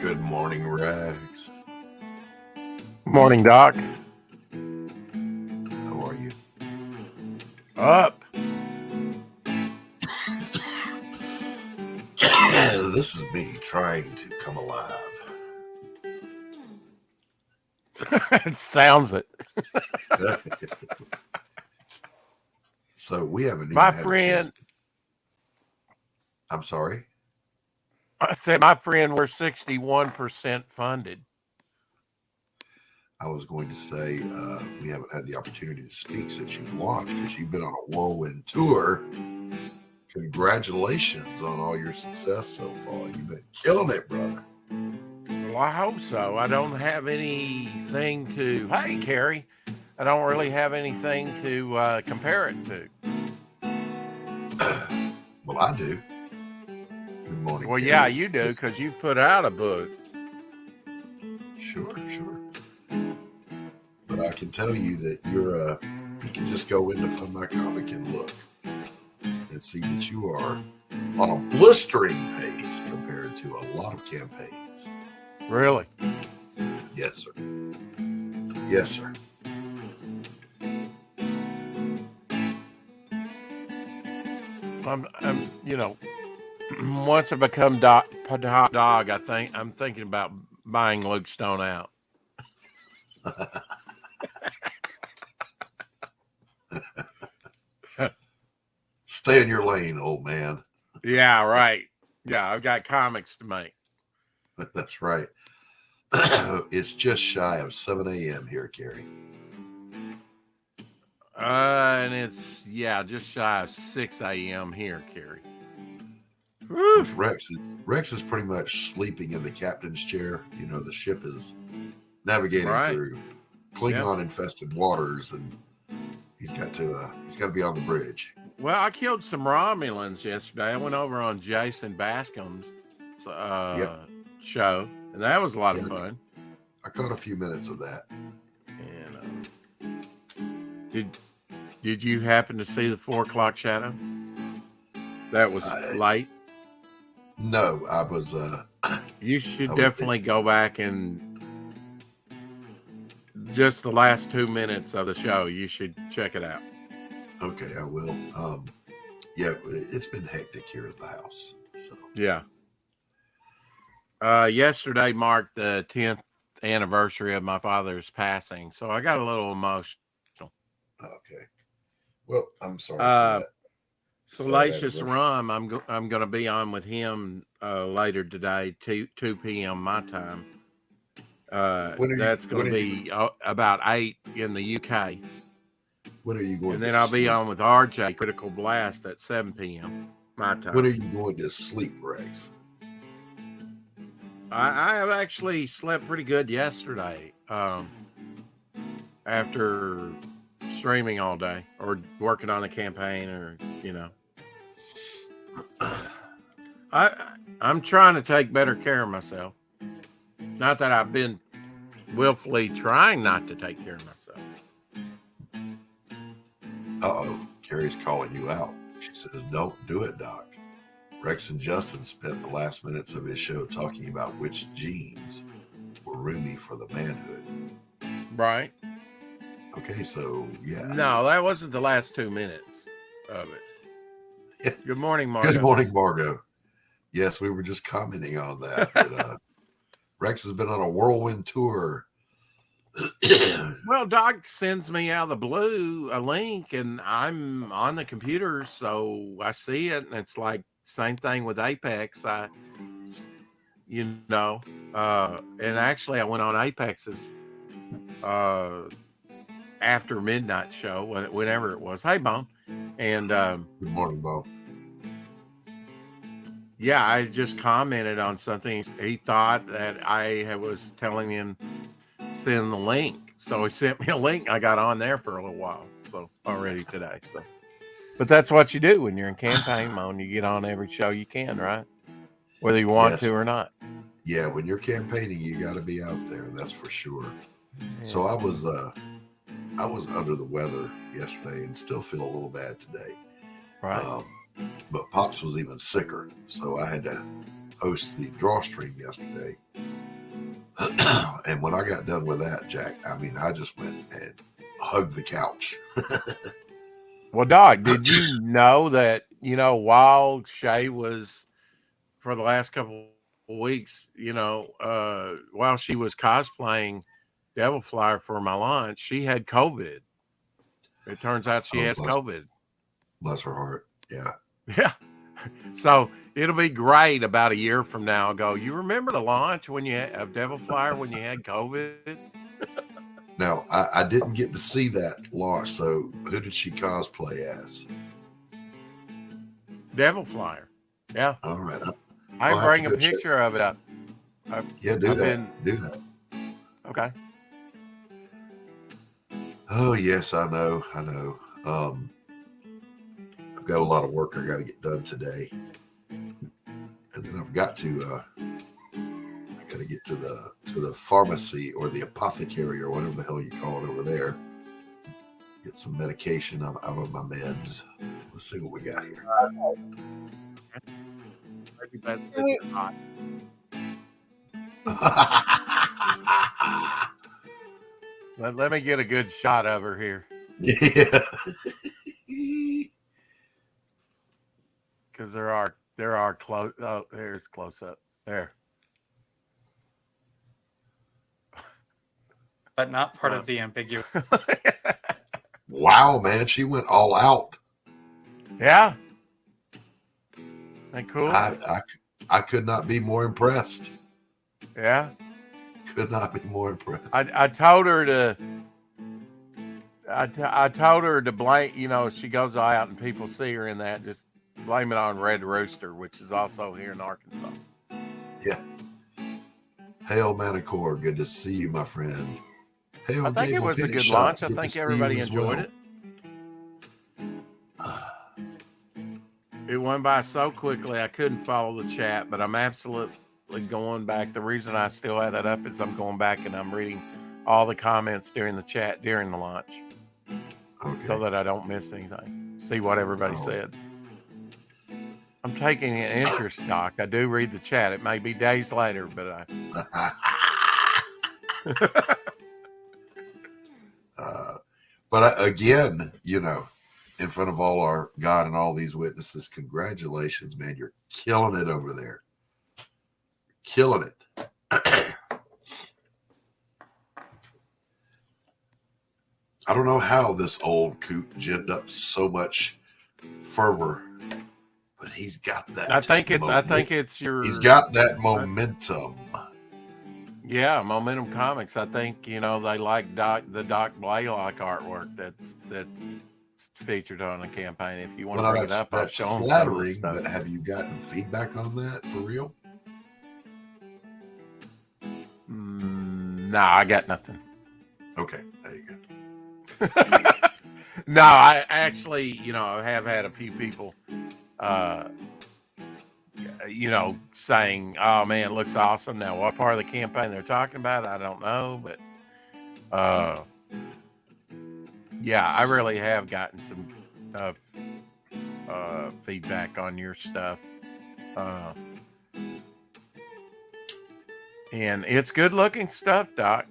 Good morning, Rex. Morning, Doc. How are you? Up. This is me trying to come alive. It sounds it. So we haven't My even had a friend, chance. I'm sorry. I said, my friend, we're 61% funded. I was going to say we haven't had the opportunity to speak since you've launched because you've been on a whirlwind tour. Congratulations on all your success so far. You've been killing it, brother. Well, I hope so. I don't have anything to, hey, Carrie, I don't really have anything to compare it to. Well, I do. Good morning, Well, Carrie. yeah, you do, because you put out a book. Sure. But I can tell you that you can just go into Fund My Comic and look and see that you are on a blistering pace compared to a lot of campaigns. Really? Yes, sir. Yes, sir. Once I become top dog, I'm thinking about buying Luke Stone out. Stay in your lane, old man. Yeah, right. Yeah, I've got comics to make. That's right. It's just shy of 7 a.m. here, Carrie. And it's, just shy of 6 a.m. here, Carrie. Rex is pretty much sleeping in the captain's chair. You know, the ship is navigating through Klingon-infested waters, and he's got to be on the bridge. Well, I killed some Romulans yesterday. I went over on Jason Bascom's show, and that was a lot of fun. I caught a few minutes of that. And did you happen to see the 4 o'clock shadow? That was light. No, I was. You should definitely go back and just the last 2 minutes of the show. You should check it out. Okay, I will. It's been hectic here at the house. So yeah. Yesterday marked the 10th anniversary of my father's passing, so I got a little emotional. Okay. Well, I'm sorry for that. Salacious Rum, I'm going to be on with him later today, 2 p.m. my time. That's going to be about 8 in the UK. When are you going? And then I'll be on with RJ Critical Blast at 7 p.m. my time. When are you going to sleep, Rex? I have actually slept pretty good yesterday. After streaming all day or working on the campaign, or I'm trying to take better care of myself. Not that I've been willfully trying not to take care of myself. Carrie's calling you out. She says, "Don't do it, Doc." Rex and Justin spent the last minutes of his show talking about which genes were roomy for the manhood. Right. Okay, so yeah. No, that wasn't the last 2 minutes of it. Yeah. Good morning, Margo. Good morning, Margo. Yes, we were just commenting on that. Rex has been on a whirlwind tour. Well, Doc sends me out of the blue a link, and I'm on the computer, so I see it, and it's like same thing with Apex. And actually I went on Apex's after midnight show, whenever it was. Hey, Bone. And good morning, Bone. Yeah, I just commented on something. He thought that I was telling him send the link, so he sent me a link. I got on there for a little while, so already today. So, but that's what you do when you're in campaign mode. You get on every show you can, right? Whether you want to or not. Yeah, when you're campaigning, you got to be out there. That's for sure. Yeah. So I was under the weather yesterday and still feel a little bad today. Right. But Pops was even sicker, so I had to host the drawstream yesterday. And when I got done with that, Jack, I mean, I just went and hugged the couch. Well, Doc, did you know that, while Shay was for the last couple of weeks, while she was cosplaying Devil Flyer for my launch, she had COVID. It turns out she Oh, has COVID. bless her heart. Yeah. Yeah. So it'll be great about a year from now. Go, you remember the launch when you had of Devil Flyer when you had COVID? Now, I didn't get to see that launch. So who did she cosplay as? Devil Flyer. Yeah. All right. I I'll have bring to a go check. picture of it up. Yeah, do that. Do that. Okay. Oh, yes, I know. I've got a lot of work I got to get done today. And then I got to get to the pharmacy or the apothecary or whatever the hell you call it over there. Get some medication. I'm out on my meds. Let's see what we got here. Maybe that's hot. Let me get a good shot of her here. Yeah. Because there are close. Oh, there's close up there. But not part of the ambiguous. Wow, man, she went all out. Yeah. Ain't cool. I could not be more impressed. Yeah. Could not be more impressed. I told her to. I told her to blame. She goes out and people see her in that. Just blame it on Red Rooster, which is also here in Arkansas. Yeah. Hail Manicore, good to see you, my friend. Hail, I think it was a good launch. I think everybody enjoyed it. It went by so quickly I couldn't follow the chat, but I'm absolutely going back. The reason I still have that up is I'm going back and I'm reading all the comments during the chat during the launch. Okay. So that I don't miss anything. See what everybody said. I'm taking an interest, Doc. I do read the chat. It may be days later, but again, in front of all our God and all these witnesses, congratulations, man. You're killing it over there. Killing it. I don't know how this old coot ginned up so much fervor, but he's got that. I think it's your. He's got that momentum. Yeah, Momentum Comics. I think they like the Doc Blaylock artwork that's featured on the campaign. If you want to bring it up, that's I'll show flattering. them But have you gotten feedback on that for real? No, I got nothing. Okay, there you go. No, I actually, I have had a few people, saying, "Oh man, it looks awesome." Now, what part of the campaign they're talking about, I don't know, but yeah, I really have gotten some feedback on your stuff, and it's good looking stuff, Doc.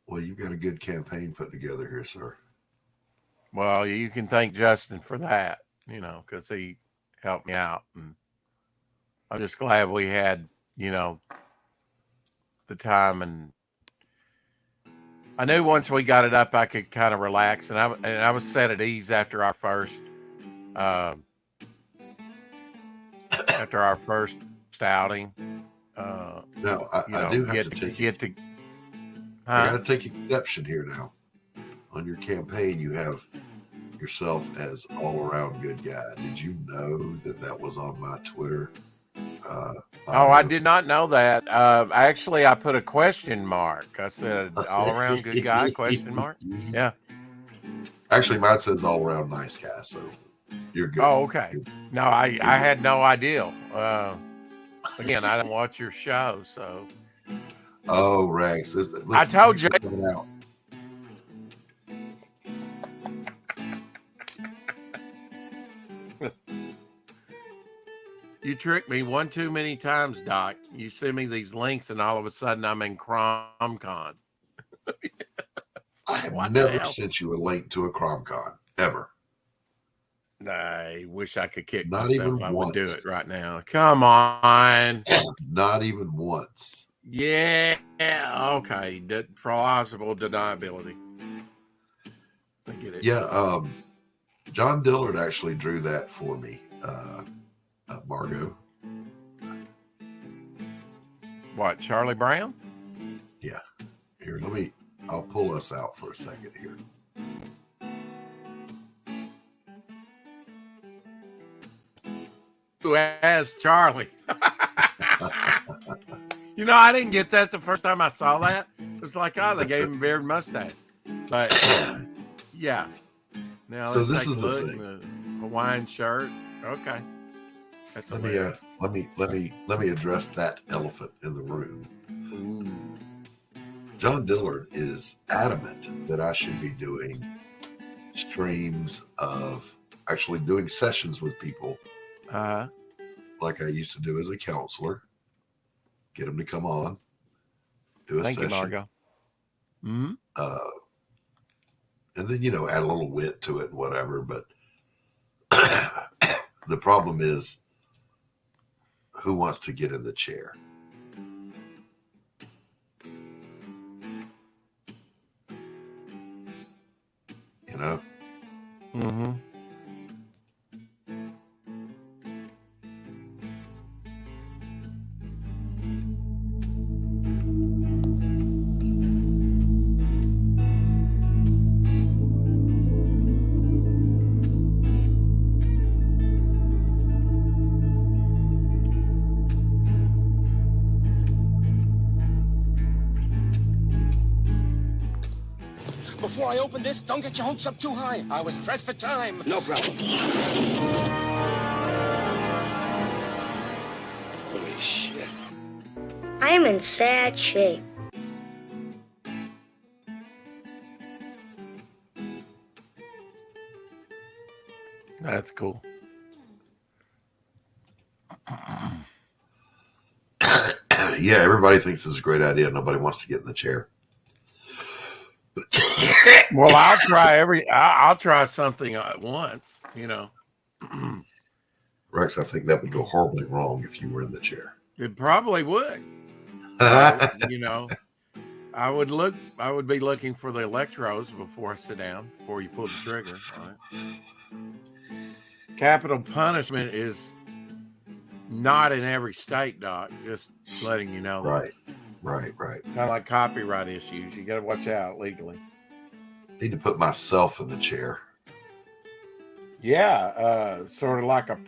Well, you've got a good campaign put together here, sir. Well, you can thank Justin for that, because he helped me out. And I'm just glad we had, the time. And I knew once we got it up, I could kind of relax. And I was set at ease after our first outing. Now, I do have to I got to take exception here now. On your campaign, you have yourself as all-around good guy. Did you know that was on my Twitter? I did not know that. Actually, I put a question mark. I said all-around good guy, question mark. Yeah. Actually, mine says all-around nice guy, so you're good. Oh, okay. No, I had no idea. Again, I don't watch your show, so. Oh, Rex. Listen, I told you. Out. You tricked me one too many times, Doc. You send me these links, and all of a sudden I'm in CromCon. I have What the never hell? sent you a link to a CromCon ever. I wish I could kick Not myself. even I would do once. it right now. Come on. Not even once. Yeah. Okay. Plausible deniability. I get it. Yeah. John Dillard actually drew that for me. Margot. What? Charlie Brown? Yeah. Here, I'll pull us out for a second here. Who has Charlie? You know, I didn't get that the first time I saw that. It was like, oh, they gave him a beard and mustache. But yeah. Now So let's this take is a the look. thing. The Hawaiian shirt. Okay. That's Let hilarious. me address that elephant in the room. Ooh. John Dillard is adamant that I should be doing streams of actually doing sessions with people like I used to do as a counselor. Get them to come on, do a Thank session. you, Margo. Mm-hmm. And then, add a little wit to it and whatever. But the problem is, who wants to get in the chair? You know? Mm-hmm. Before I open this, don't get your hopes up too high. I was pressed for time. No problem. Holy shit. I'm in sad shape. That's cool. Yeah, everybody thinks this is a great idea. Nobody wants to get in the chair. Well, I'll try something at once, Rex, I think that would go horribly wrong if you were in the chair. It probably would. I would be looking for the electrodes before I sit down, before you pull the trigger. All right. Capital punishment is not in every state, Doc. Just letting you know. Right. Kind of like copyright issues. You got to watch out legally. Need to put myself in the chair. Yeah, sort of like a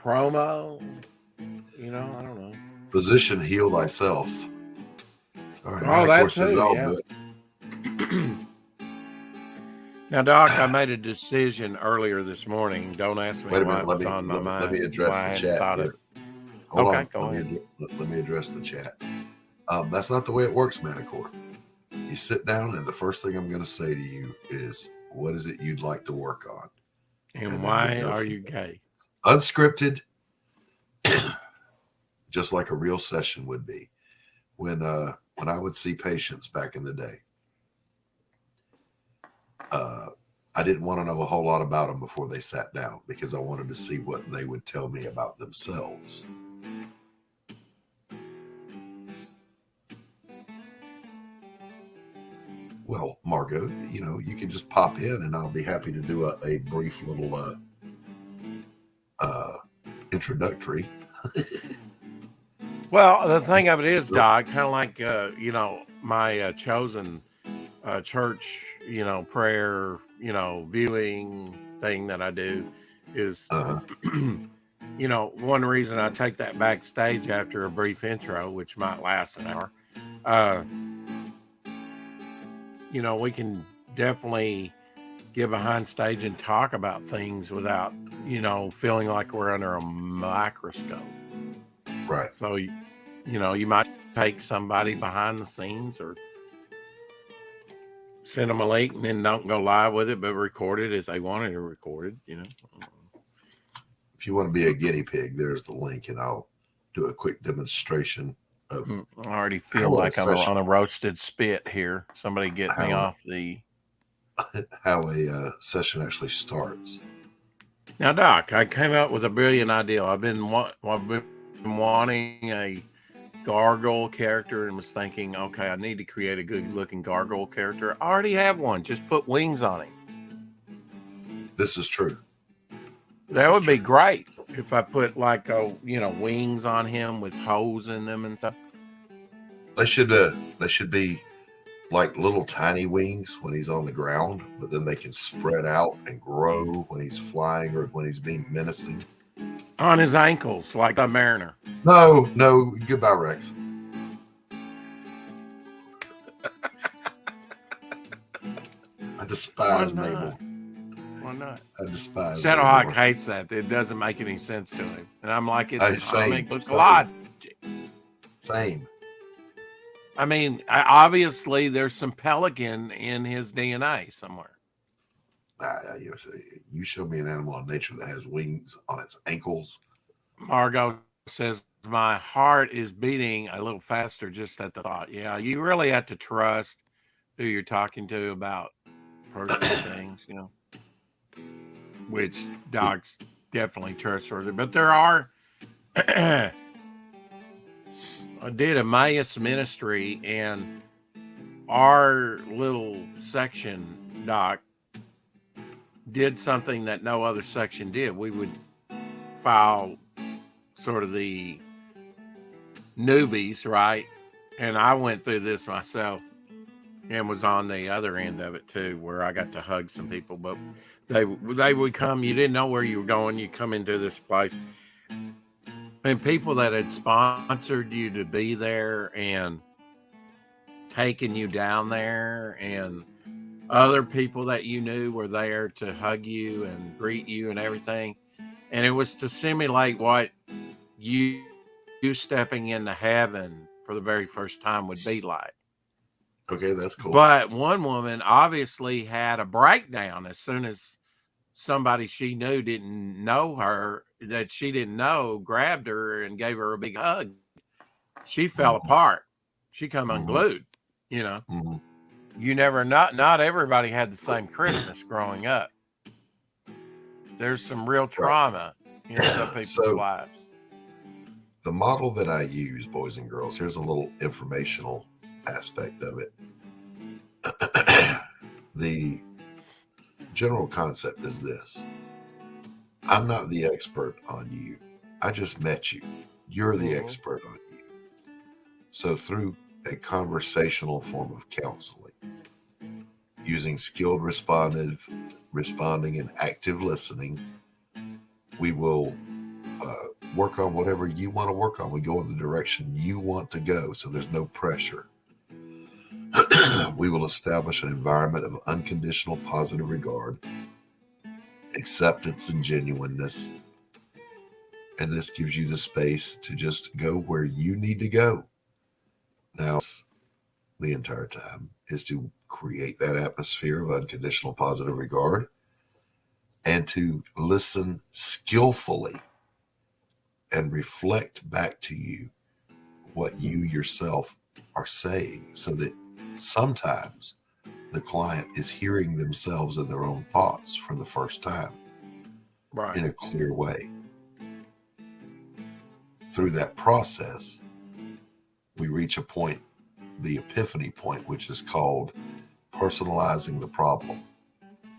promo. I don't know. Physician, heal thyself. All right. Oh, Of course, that's says I'll yeah. do it. Now, Doc, I made a decision earlier this morning. Don't ask me Wait a why minute. it's on my mind. Let me address why I the hadn't chat thought here. it. Hold Okay, on. go ahead. Let me address the chat. That's not the way it works, Manicore. You sit down, and the first thing I'm going to say to you is, what is it you'd like to work on? And then why we go are from you gay? Unscripted, just like a real session would be. When I would see patients back in the day, I didn't want to know a whole lot about them before they sat down because I wanted to see what they would tell me about themselves. Well, Margot, you can just pop in and I'll be happy to do a brief little introductory. Well, the thing of it is, Doc, kind of like, my chosen church, prayer, viewing thing that I do is, one reason I take that backstage after a brief intro, which might last an hour. We can definitely get behind stage and talk about things without, feeling like we're under a microscope. Right. So, you might take somebody behind the scenes or send them a link and then don't go live with it, but record it if they wanted to record it, If if you want to be a guinea pig, there's the link, and I'll do a quick demonstration of I already feel how a like I'm on session a roasted spit here. Somebody get me how off the. a session actually starts. Now, Doc, I came up with a brilliant idea. I've been wanting a gargoyle character and was thinking, okay, I need to create a good looking gargoyle character. I already have one. Just put wings on him. This is true. That would be great if I put like wings on him with holes in them and stuff. They should be like little tiny wings when he's on the ground, but then they can spread out and grow when he's flying or when he's being menacing. On his ankles, like a mariner. No, goodbye, Rex. I despise Why not? Mabel. Why not? I despise Shadow Mabel. Hawk hates that. It doesn't make any sense to him. And I'm like, it's Hey, a same, comic book same. logic. Same. I mean, obviously there's some pelican in his DNA somewhere. You show me an animal in nature that has wings on its ankles. Margot says, my heart is beating a little faster just at the thought. Yeah, you really have to trust who you're talking to about personal things, which dogs definitely trustworthy. But there are, I did Emmaus ministry, and our little section, Doc, did something that no other section did. We would file sort of the newbies, right? And I went through this myself and was on the other end of it too, where I got to hug some people. But they would come, you didn't know where you were going, you come into this place, and people that had sponsored you to be there and taken you down there, and other people that you knew were there to hug you and greet you and everything. And it was to simulate what you stepping into heaven for the very first time would be like. Okay, that's cool. But one woman obviously had a breakdown as soon as somebody she knew didn't know her, that she didn't know, grabbed her and gave her a big hug. She fell apart. She come unglued, Mhm. You never, not everybody had the same Christmas growing up. There's some real trauma in some people's lives. The model that I use, boys and girls, here's a little informational aspect of it. The general concept is this. I'm not the expert on you. I just met you. You're the expert on you. So through a conversational form of counseling, using skilled responding and active listening, we will work on whatever you want to work on. We go in the direction you want to go, so there's no pressure. We will establish an environment of unconditional positive regard, acceptance, and genuineness. And this gives you the space to just go where you need to go. Now, the entire time is to create that atmosphere of unconditional positive regard and to listen skillfully and reflect back to you what you yourself are saying, so that sometimes the client is hearing themselves and their own thoughts for the first time, Right. in a clear way. Through that process, we reach a point, the epiphany point, which is called personalizing the problem.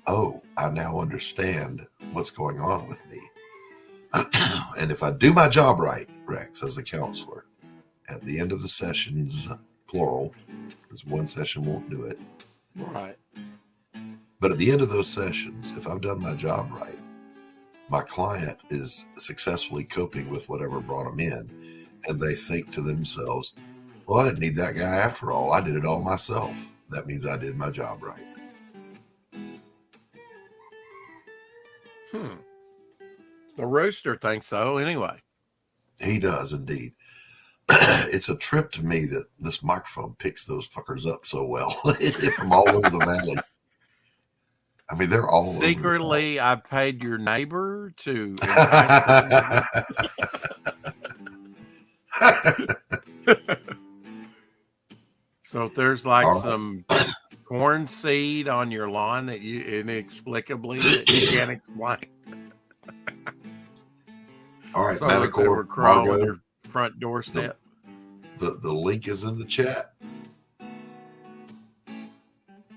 Oh, I now understand what's going on with me. And if I do my job right, Rex, as a counselor, at the end of the sessions, plural, because one session won't do it. Right. But at the end of those sessions, if I've done my job right, my client is successfully coping with whatever brought them in. And they think to themselves, well, I didn't need that guy after all. I did it all myself. That means I did my job right. The rooster thinks so anyway. He does indeed. It's a trip to me that this microphone picks those fuckers up so well from all over the valley. I mean, they're all over the Secretly, I paid your neighbor to entice them. So if there's like All right. some corn seed on your lawn that you inexplicably that you can't explain. All right, So if there were Manicore, crow on Margot, your front doorstep. the link is in the chat.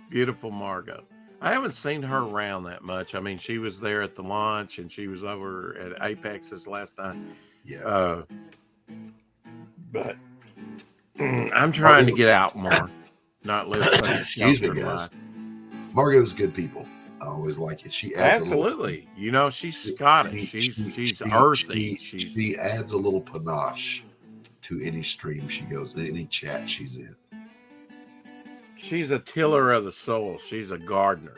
Beautiful Margot. I haven't seen her around that much. I mean, she was there at the launch and she was over at Apex this last time. Yeah. But I'm trying to get out more, not live such a Excuse me, sheltered guys. life. Margot's good people. I always like it. She adds Absolutely. You know, she's a little. Scottish. She's earthy. She adds a little panache to any stream she goes, any chat she's in. She's a tiller of the soul. She's a gardener.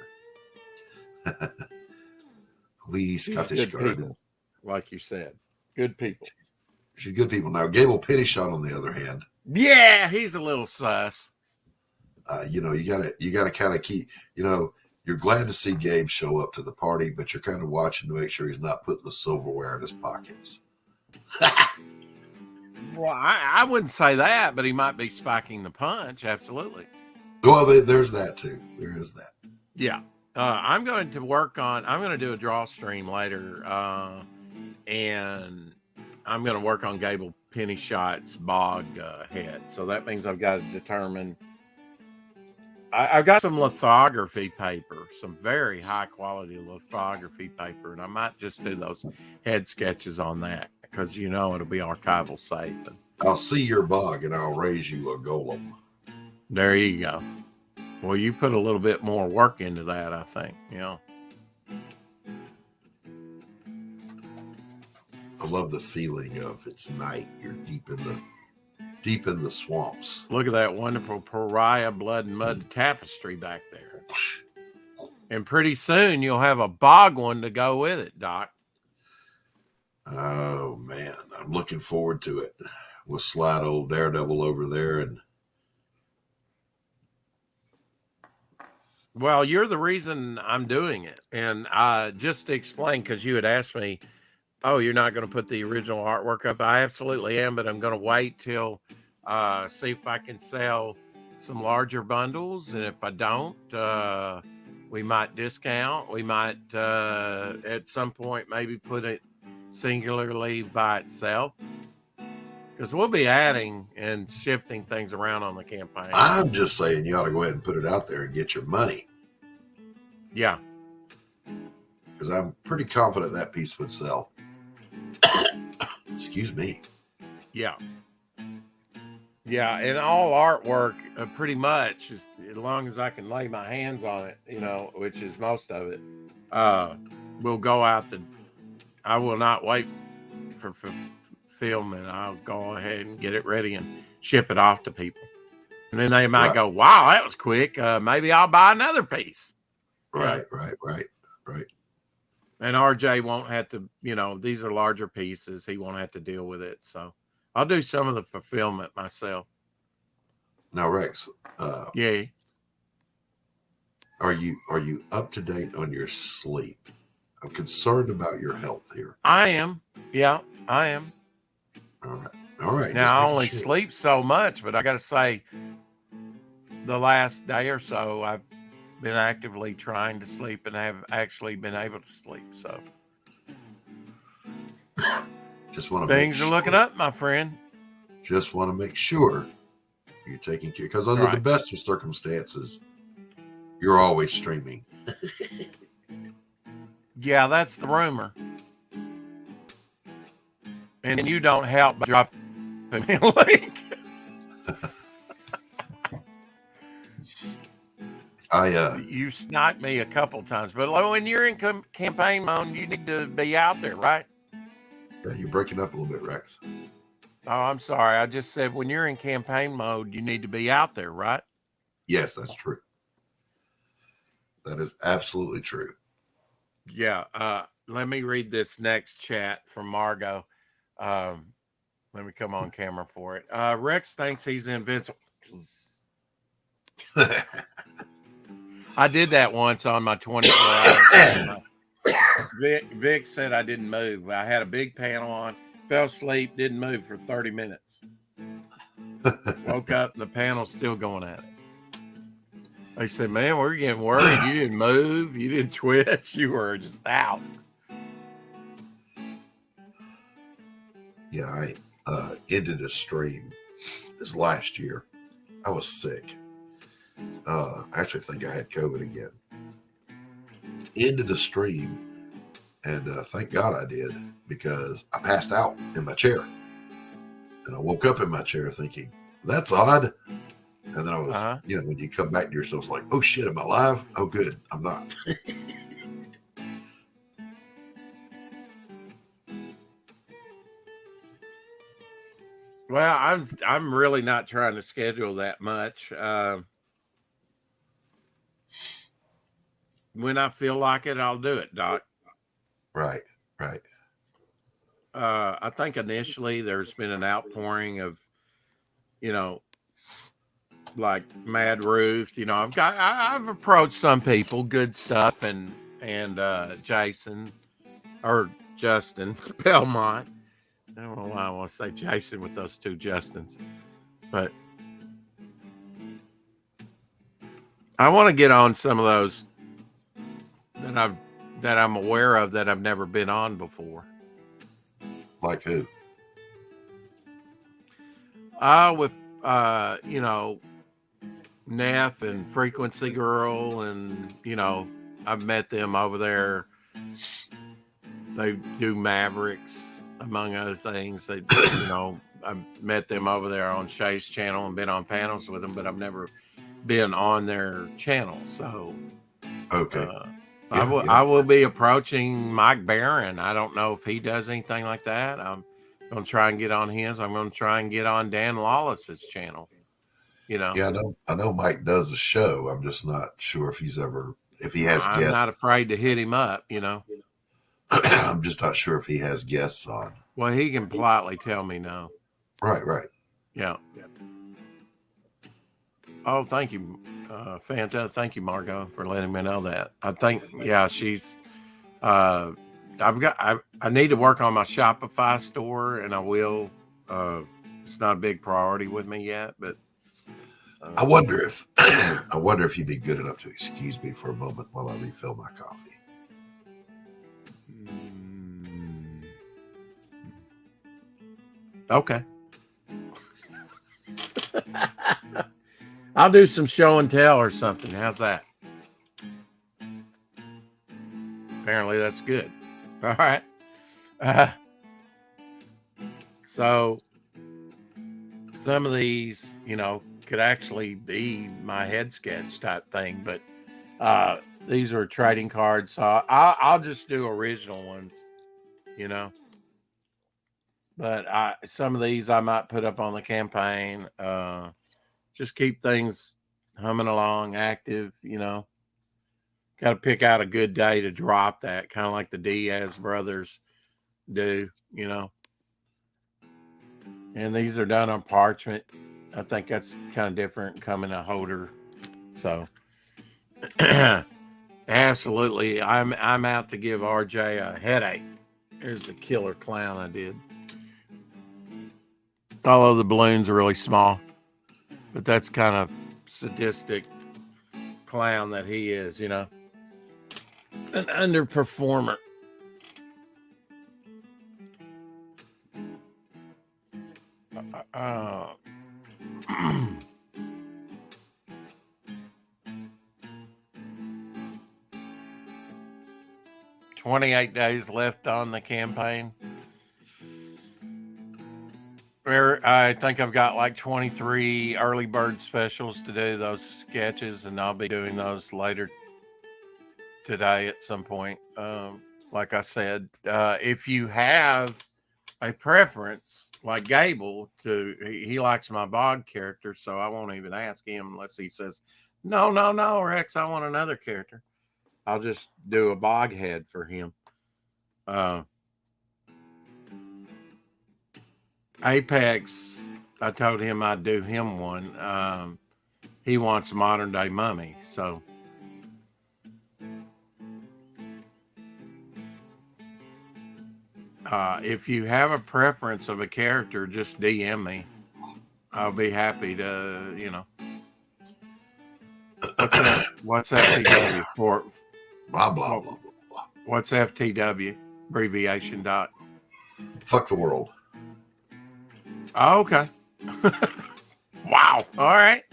We She's Scottish good garden. people, like you said. Good people. She's good people. Now, Gable Pennyshot, on the other hand, Yeah, he's a little sus. you gotta kind of keep, you're glad to see Gabe show up to the party, but you're kind of watching to make sure he's not putting the silverware in his pockets. Well, I wouldn't say that, but he might be spiking the punch. Absolutely. Well, there's that too. There is that. Yeah. I'm going to do a draw stream later. And I'm going to work on Gable Pennyshot's bog head. So that means I've got to determine. I've got some lithography paper, some very high quality lithography paper, and I might just do those head sketches on that because it'll be archival safe. And I'll see your bog and I'll raise you a golem. there you go. Well, you put a little bit more work into that, I think. I love the feeling of it's night. You're deep in the swamps. Look at that wonderful pariah blood and mud tapestry back there. And pretty soon you'll have a bog one to go with it, Doc. Oh man, I'm looking forward to it. We'll slide old Daredevil over there and. Well, you're the reason I'm doing it. And just to explain, because you had asked me, oh, you're not going to put the original artwork up. I absolutely am, but I'm going to wait till see if I can sell some larger bundles. And if I don't, we might discount. We might at some point maybe put it singularly by itself. Because we'll be adding and shifting things around on the campaign. I'm just saying you ought to go ahead and put it out there and get your money. Yeah. Because I'm pretty confident that piece would sell. Excuse me. Yeah. Yeah, and all artwork, pretty much, as long as I can lay my hands on it, which is most of it, will go out I will not wait for fulfillment. I'll go ahead and get it ready and ship it off to people. And then they might go, wow, that was quick. Maybe I'll buy another piece. Right. And RJ won't have to, these are larger pieces. He won't have to deal with it. So I'll do some of the fulfillment myself. Now, Rex, Yeah. are you up to date on your sleep? I'm concerned about your health here. I am. Yeah, I am. All right. Now, I only sleep so much, but I got to say, the last day or so, I've been actively trying to sleep and have actually been able to sleep. So just want to things are looking up, my friend. Just want to make sure you're taking care, because under the best of circumstances, you're always streaming. Yeah, that's the rumor. And you don't help by dropping me a link. You sniped me a couple times, but when you're in campaign mode, you need to be out there, right? Yeah, you're breaking up a little bit, Rex. Oh, I'm sorry. I just said when you're in campaign mode, you need to be out there, right? Yes, that's true. That is absolutely true. Yeah. Let me read this next chat from Margot. Let me come on camera for it. Rex thinks he's invincible. I did that once on my 24 hours. Vic said I didn't move. I had a big panel on, fell asleep, didn't move for 30 minutes. Woke up and the panel's still going at it. They said, man, we're getting worried. You didn't move. You didn't twitch. You were just out. Yeah, I ended a stream this last year. I was sick. I actually think I had COVID again. Ended a stream, and thank God I did, because I passed out in my chair. And I woke up in my chair thinking, that's odd. And then I was, when you come back to yourself, it's like, oh shit, am I alive? Oh, good, I'm not. Well, I'm really not trying to schedule that much. When I feel like it, I'll do it, Doc. Right. I think initially there's been an outpouring of, like Mad Ruth. I've approached some people, good stuff, and Jason or Justin Belmont. I don't know why I want to say Jason with those two Justins, but I want to get on some of those that I'm aware of that I've never been on before. Like who? With Neff and Frequency Girl, and I've met them over there. They do Mavericks, among other things. They, I've met them over there on Shay's channel and been on panels with them, but I've never been on their channel. So, okay. I will be approaching Mike Barron. I don't know if he does anything like that. I'm going to try and get on his. I'm going to try and get on Dan Lawless's channel. Yeah, I know Mike does a show. I'm just not sure if he has guests. I'm not afraid to hit him up, I'm just not sure if he has guests on. Well, he can politely tell me no. Right. Yeah. Oh, thank you, Fanta. Thank you, Margot, for letting me know that. I think, she's. I need to work on my Shopify store, and I will. It's not a big priority with me yet, but. I wonder if you'd be good enough to excuse me for a moment while I refill my coffee. Okay. I'll do some show and tell or something. How's that? Apparently that's good. All right. So some of these, could actually be my head sketch type thing, but these are trading cards, so I'll just do original ones, but some of these I might put up on the campaign, just keep things humming along, active. Got to pick out a good day to drop that, kind of like the Diaz brothers do, and these are done on parchment. I think that's kind of different coming a holder. So absolutely. I'm out to give RJ a headache. Here's the killer clown I did. Although the balloons are really small, but that's kind of sadistic clown that he is, an underperformer. 28 days left on the campaign. I think I've got like 23 early bird specials to do those sketches, and I'll be doing those later today at some point. Like I said, if you have a preference, like Gable, he likes my Bog character, so I won't even ask him unless he says, no, Rex, I want another character. I'll just do a Bog head for him. Apex, I told him I'd do him one. He wants modern day Mummy, so If you have a preference of a character, just DM me. I'll be happy to, What's FTW for? Blah, blah, blah, blah, blah. What's FTW? Abbreviation dot. Fuck the world. Oh, okay. Wow. All right.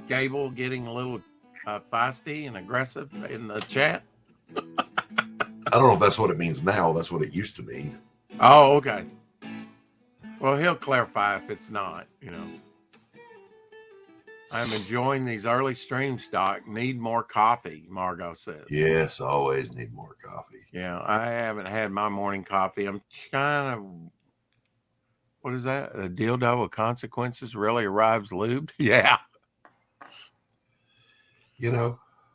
Gable getting a little feisty and aggressive in the chat. I don't know if that's what it means now. That's what it used to mean. Oh, okay. Well, he'll clarify if it's not, I'm enjoying these early streams, Doc. Need more coffee, Margot says. Yes, I always need more coffee. Yeah, I haven't had my morning coffee. I'm kind of, what is that? A dildo of consequences really arrives lubed? Yeah.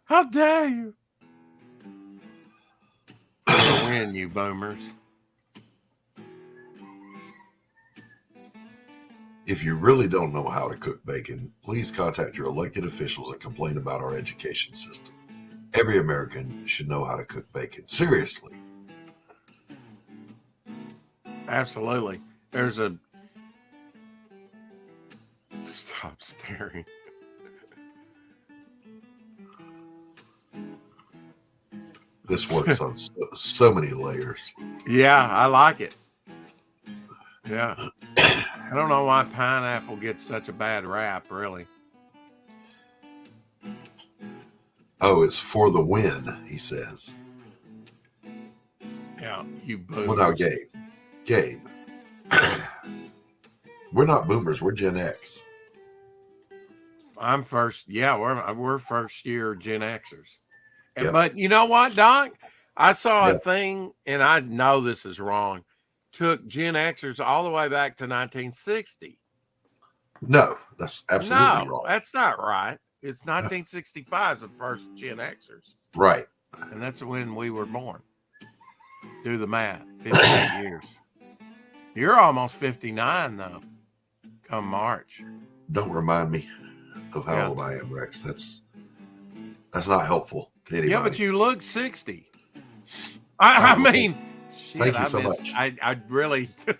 How dare you? For the win, you boomers. If you really don't know how to cook bacon, please contact your elected officials and complain about our education system. Every American should know how to cook bacon. Seriously. Absolutely. There's a... Stop staring. This works on so many layers. Yeah, I like it. Yeah. I don't know why pineapple gets such a bad rap, really. Oh, it's for the win, he says. Yeah, you boomers. Well, now, Gabe. We're not boomers. We're Gen X. I'm first. Yeah, we're first year Gen Xers. Yep. But you know what, Doc? I saw a thing, and I know this is wrong. Took Gen Xers all the way back to 1960. No, that's absolutely wrong. That's not right. It's 1965 is the first Gen Xers. Right. And that's when we were born. Do the math. 58 years. You're almost 59, though, come March. Don't remind me of how old I am, Rex. That's not helpful to anybody. Yeah, but you look 60. I mean... Thank you so much. I really. Thank you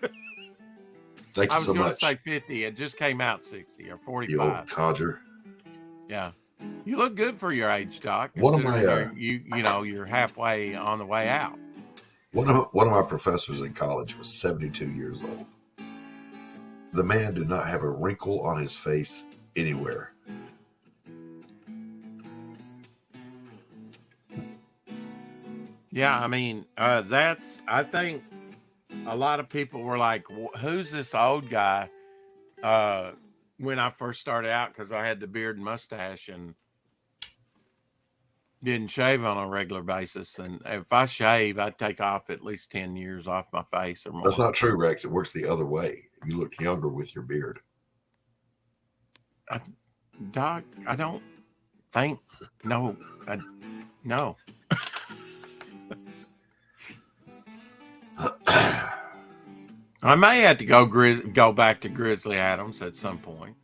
so much. I was going to say 50. It just came out 60 or 45. You old codger. Yeah, you look good for your age, Doc. One of my you're halfway on the way out. One of my professors in college was 72 years old. The man did not have a wrinkle on his face anywhere. Yeah, I mean, I think a lot of people were like, who's this old guy? When I first started out, because I had the beard and mustache and didn't shave on a regular basis. And if I shave, I'd take off at least 10 years off my face or more. That's not true, Rex. It works the other way. You look younger with your beard. Doc, I don't think, no. I may have to go back to Grizzly Adams at some point.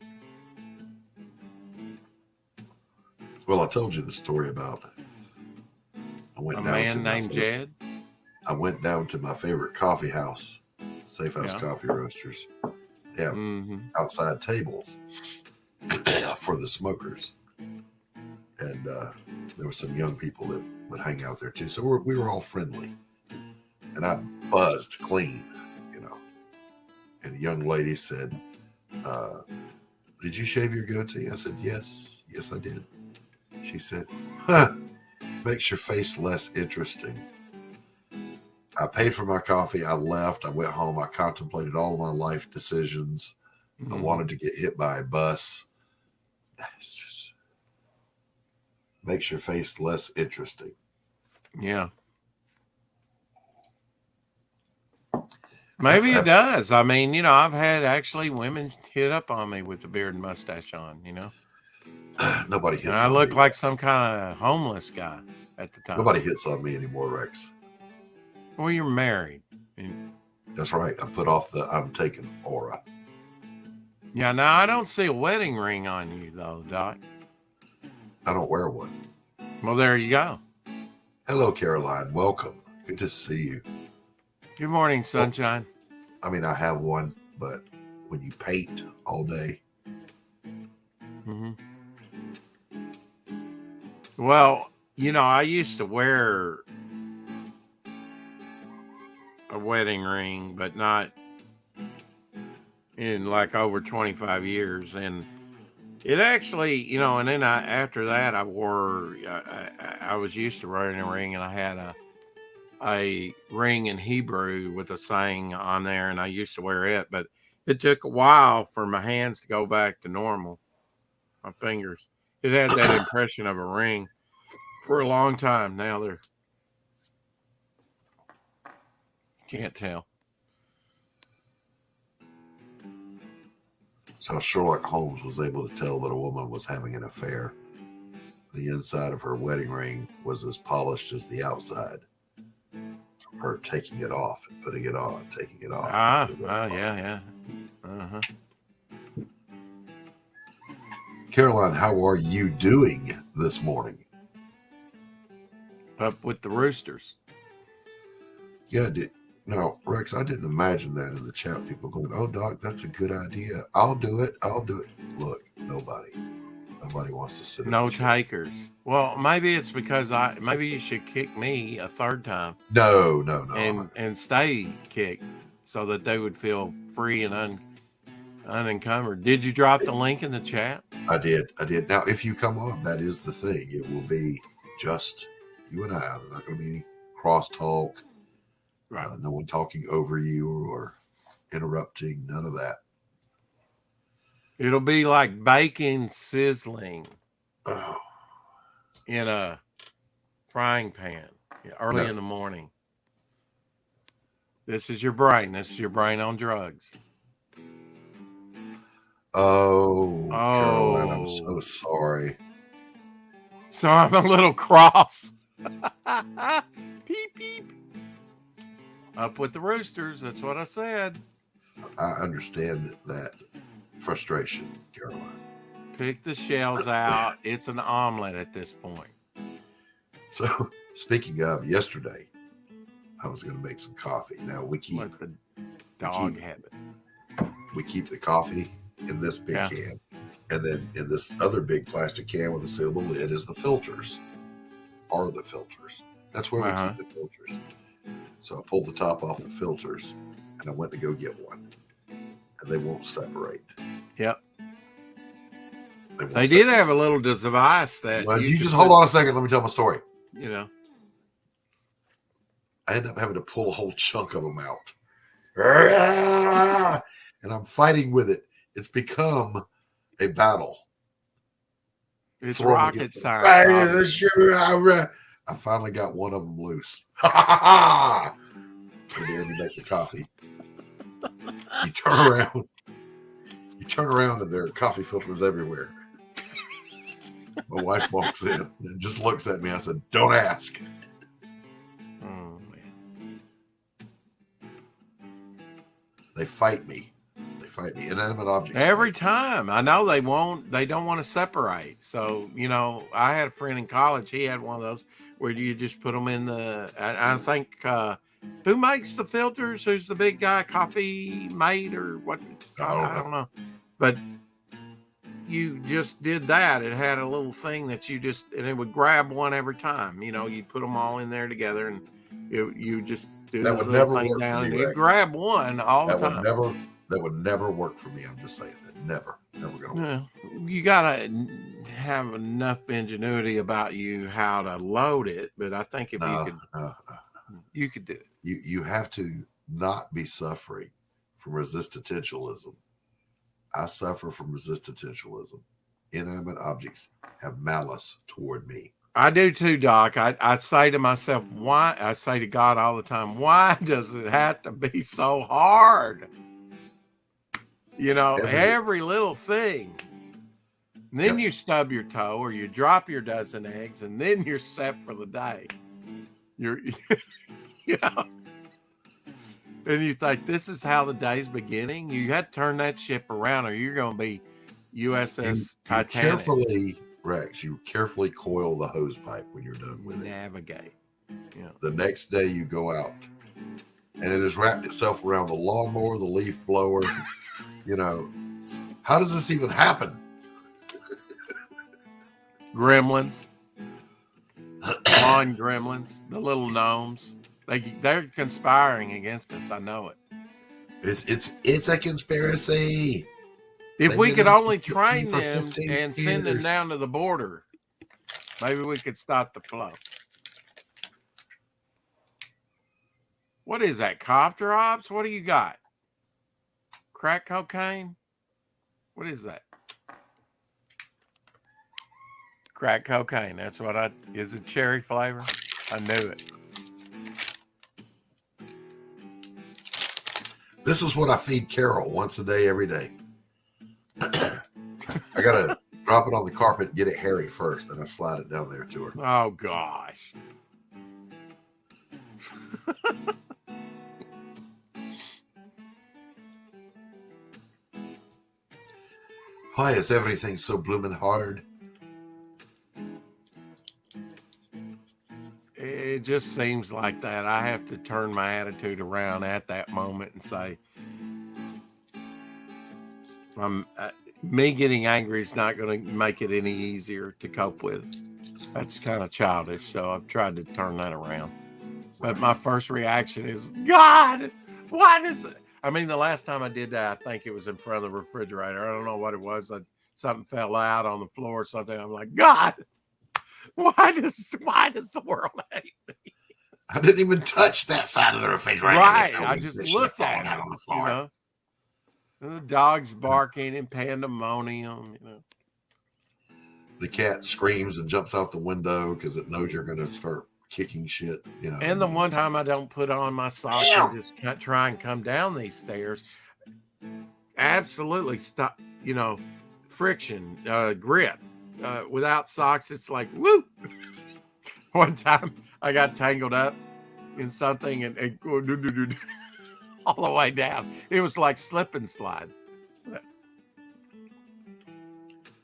Well, I told you the story about A man named Jed. I went down to my favorite coffee house, Safe House Coffee Roasters. They have outside tables for the smokers, and there were some young people that would hang out there too. So we were all friendly, and I buzzed clean, And a young lady said, "Did you shave your goatee?" I said, "Yes, I did." She said, "Makes your face less interesting." I paid for my coffee. I left. I went home. I contemplated all of my life decisions. I wanted to get hit by a bus. It's just makes your face less interesting. Yeah. Maybe it does. I mean, I've had actually women hit up on me with the beard and mustache on, Nobody hits and on I look me. like some kind of homeless guy at the time. Nobody hits on me anymore, Rex. Well, you're married. That's right. I put off the I'm taken aura. Yeah, now I don't see a wedding ring on you, though, Doc. I don't wear one. Well, there you go. Hello, Caroline. Welcome Good to see you. Good morning, sunshine. I mean, I have one, but when you paint all day, Mm-hmm. Well, I used to wear a wedding ring, but not in like over 25 years. And it actually, and then after that, I was used to wearing a ring, and I had a ring in Hebrew with a saying on there, and I used to wear it, but it took a while for my hands to go back to normal. My fingers. It had that impression of a ring for a long time. Now they're can't tell. so Sherlock Holmes was able to tell that a woman was having an affair. The inside of her wedding ring was as polished as the outside. Her taking it off and putting it on, taking it off. Yeah. Uh-huh. Caroline, how are you doing this morning? Up with the roosters. Yeah, now, Rex, I didn't imagine that in the chat. People going, "Oh, Doc, that's a good idea. I'll do it. Look, nobody wants to sit. No takers. Well, maybe it's because maybe you should kick me a third time. No. And stay kicked so that they would feel free and unencumbered. Did you drop the link in the chat? I did. Now, if you come on, that is the thing. It will be just you and I. There's not going to be any crosstalk. Right. No one talking over you or interrupting. None of that. It'll be like bacon sizzling Oh, in a frying pan early No. in the morning. This is your brain. On drugs. oh, Caroline, I'm so sorry. So I'm a little cross. Peep, peep. Up with the roosters. That's what I said. I understand that frustration, Caroline. Pick the shells out. It's an omelet at this point. So, speaking of yesterday, I was going to make some coffee. Now we keep Let the dog have it. we keep the coffee in this big can, and then in this other big plastic can with a sealable lid is the filters. Are the filters? That's where we keep the filters. So I pulled the top off the filters, and I went to go get one, and they won't separate. Yep. They did have a little device that. Well, you just hold on a second. Let me tell my story. I ended up having to pull a whole chunk of them out. And I'm fighting with it. It's become a battle. It's rocket science. I finally got one of them loose. And then you make the coffee. You turn around and there are coffee filters everywhere. My wife walks in and just looks at me. I said, "Don't ask." Oh, man. They fight me. Inanimate objects. Every time. I know they don't want to separate. So, I had a friend in college. He had one of those where you just put them in I think, who makes the filters? Who's the big guy? Coffee Mate or what? I don't know. But you just did that. It had a little thing that and it would grab one every time. You put them all in there together and you just do that the would little never thing work down for and me, it grab one all the time. That would never work for me. I'm just saying that. Never gonna work. No, you gotta have enough ingenuity about you how to load it. But I think if you could do it. You have to not be suffering from resistentialism. I suffer from resistentialism. Inanimate objects have malice toward me. I do too, Doc. I say to myself, why? I say to God all the time, why does it have to be so hard? Every little thing. And then you stub your toe or you drop your dozen eggs and then you're set for the day. And you think this is how the day's beginning. You had to turn that ship around or you're going to be USS Titanic. You carefully coil the hose pipe when you're done with it. Navigate. Yeah. The next day you go out and it has wrapped itself around the lawnmower, the leaf blower. How does this even happen? Gremlins, lawn gremlins, the little gnomes. They're conspiring against us. I know it. It's a conspiracy. If They've we been could in only for train 15 them and send them years. down to the border, maybe we could stop the flow. What is that? Cough drops? What do you got? Crack cocaine? What is that? Crack cocaine. That's what is it cherry flavor? I knew it. This is what I feed Carol once a day, every day. I gotta drop it on the carpet and get it hairy first, and I slide it down there to her. Oh gosh. Why is everything so bloomin' hard? It just seems like that. I have to turn my attitude around at that moment and say, me getting angry is not going to make it any easier to cope with. That's kind of childish, so I've tried to turn that around. But my first reaction is, God, what is it? I mean, the last time I did that, I think it was in front of the refrigerator. I don't know what it was. Something fell out on the floor or something. I'm like, God, why does the world hate me? I didn't even touch that side of the refrigerator. Right. I just looked at it on the floor. And the dog's barking in pandemonium, The cat screams and jumps out the window because it knows you're going to start kicking shit, And the one time I don't put on my socks and just try and come down these stairs, absolutely stop, friction, grip. Without socks, it's like, woo. One time I got tangled up in something and all the way down. It was like slip and slide.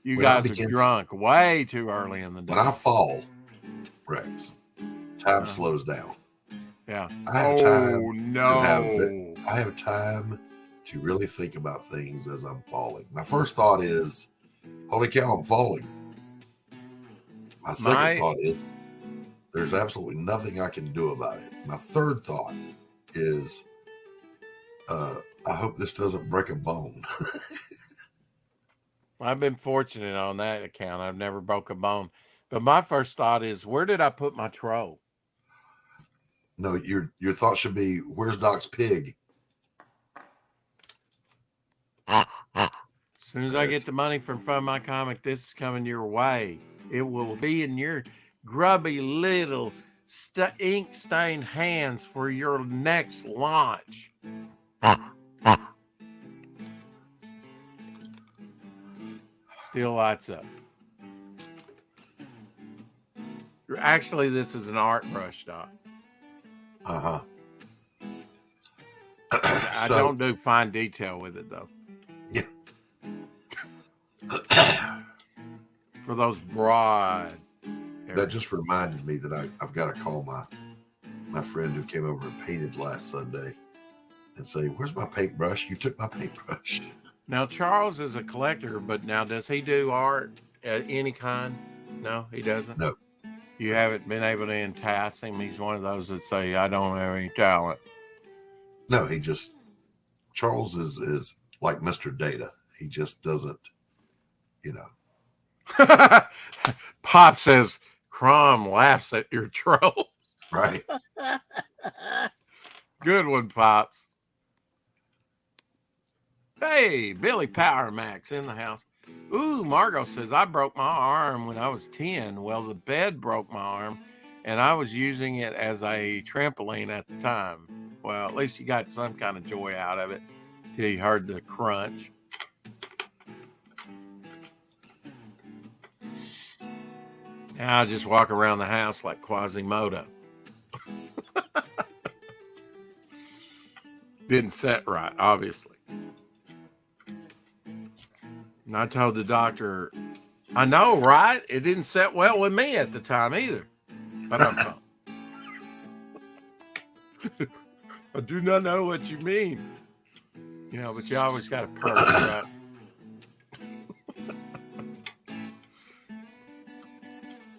You guys are drunk way too early in the day. When I fall, Rex, time slows down. Yeah. I have time to really think about things as I'm falling. My first thought is, holy cow, I'm falling. My second thought is, there's absolutely nothing I can do about it. My third thought is, I hope this doesn't break a bone. I've been fortunate on that account. I've never broke a bone. But my first thought is, where did I put my troll? No, your thought should be, where's Doc's pig? As soon as I get the money from Fund My Comic, this is coming your way. It will be in your grubby little ink-stained hands for your next launch. Still lights up. Actually, this is an art brush, Doc. Uh-huh. I don't do fine detail with it, though. Yeah. For those broad areas. That just reminded me that I've got to call my friend who came over and painted last Sunday and say, where's my paintbrush? You took my paintbrush. Now, Charles is a collector, but now does he do art at any kind? No, he doesn't? No. You haven't been able to entice him? He's one of those that say, I don't have any talent. No, Charles is like Mr. Data. He just doesn't, Pop says, Crom laughs at your troll. Right. Good one, Pops. Hey, Billy Power Max in the house. Ooh, Margot says, I broke my arm when I was 10. Well, the bed broke my arm, and I was using it as a trampoline at the time. Well, at least you got some kind of joy out of it till you heard the crunch. Now I just walk around the house like Quasimodo. Didn't set right, obviously. And I told the doctor, I know, right? It didn't set well with me at the time either. But I'm fine. I do not know what you mean. You know, but you always got to perk, right?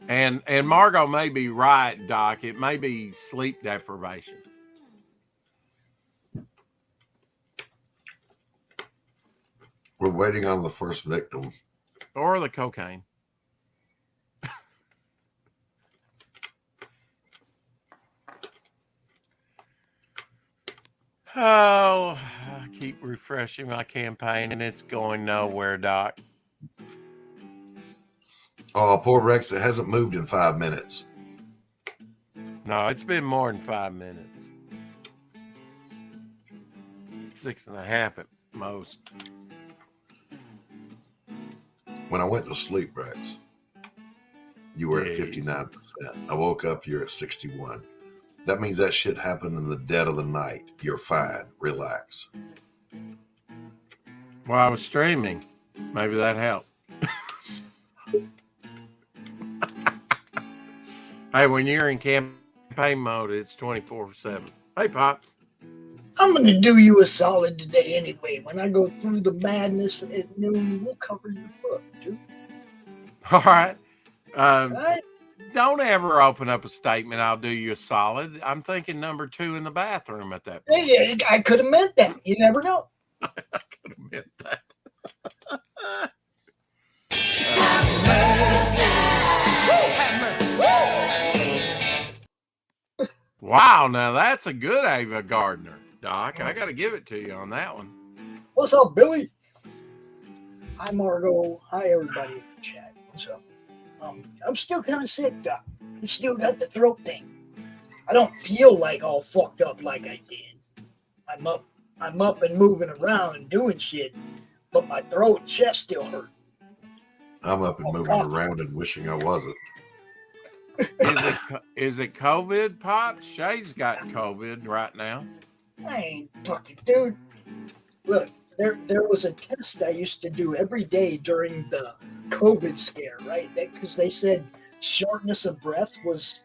And Margot may be right, Doc. It may be sleep deprivation. We're waiting on the first victim. Or the cocaine. Oh, I keep refreshing my campaign and it's going nowhere, Doc. Oh, poor Rex. It hasn't moved in 5 minutes. No, it's been more than 5 minutes. 6.5 at most. When I went to sleep, Rex, you were at 59%. I woke up, you're at 61. That means that shit happened in the dead of the night. You're fine. Relax. Well, I was streaming. Maybe that helped. Hey, when you're in campaign mode, it's 24/7. Hey, Pops. I'm going to do you a solid today anyway. When I go through the madness at noon, we'll cover your book, dude. All right. All right? Don't ever open up a statement. I'll do you a solid. I'm thinking number 2 in the bathroom at that point. Hey, I could have meant that. You never know. I could have meant that. Wow, now that's a good Ava Gardner, Doc. I got to give it to you on that one. What's up, Billy? Hi, Margot. Hi, everybody in the chat. What's up? I'm still kind of sick, Doc. I still got the throat thing. I don't feel like all fucked up like I did. I'm up and moving around and doing shit, but my throat and chest still hurt. I'm up and moving around and wishing I wasn't. Is it COVID, Pops? Shay's got COVID right now. I ain't fucking, dude. Look, there was a test I used to do every day during the COVID scare, right? Because they said shortness of breath was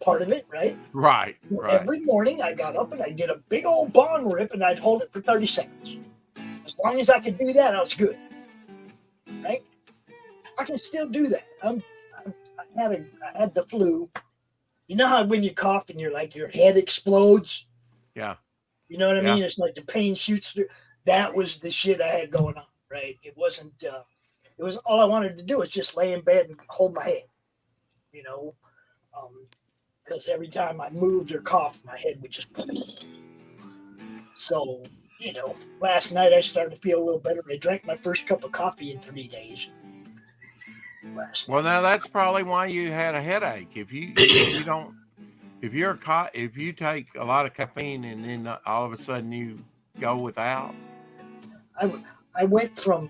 part of it, right? Right. Every morning I got up and I did a big old bong rip and I'd hold it for 30 seconds. As long as I could do that, I was good. Right? I can still do that. I had the flu. You know how when you cough and your head explodes? Yeah. You know what I mean? It's like the pain shoots through. That was the shit I had going on, right? It wasn't, it was all I wanted to do was just lay in bed and hold my head, you know? Because every time I moved or coughed, my head would just. So, you know, last night I started to feel a little better. I drank my first cup of coffee in 3 days. Well, now that's probably why you had a headache. If you take a lot of caffeine and then all of a sudden you go without. I went from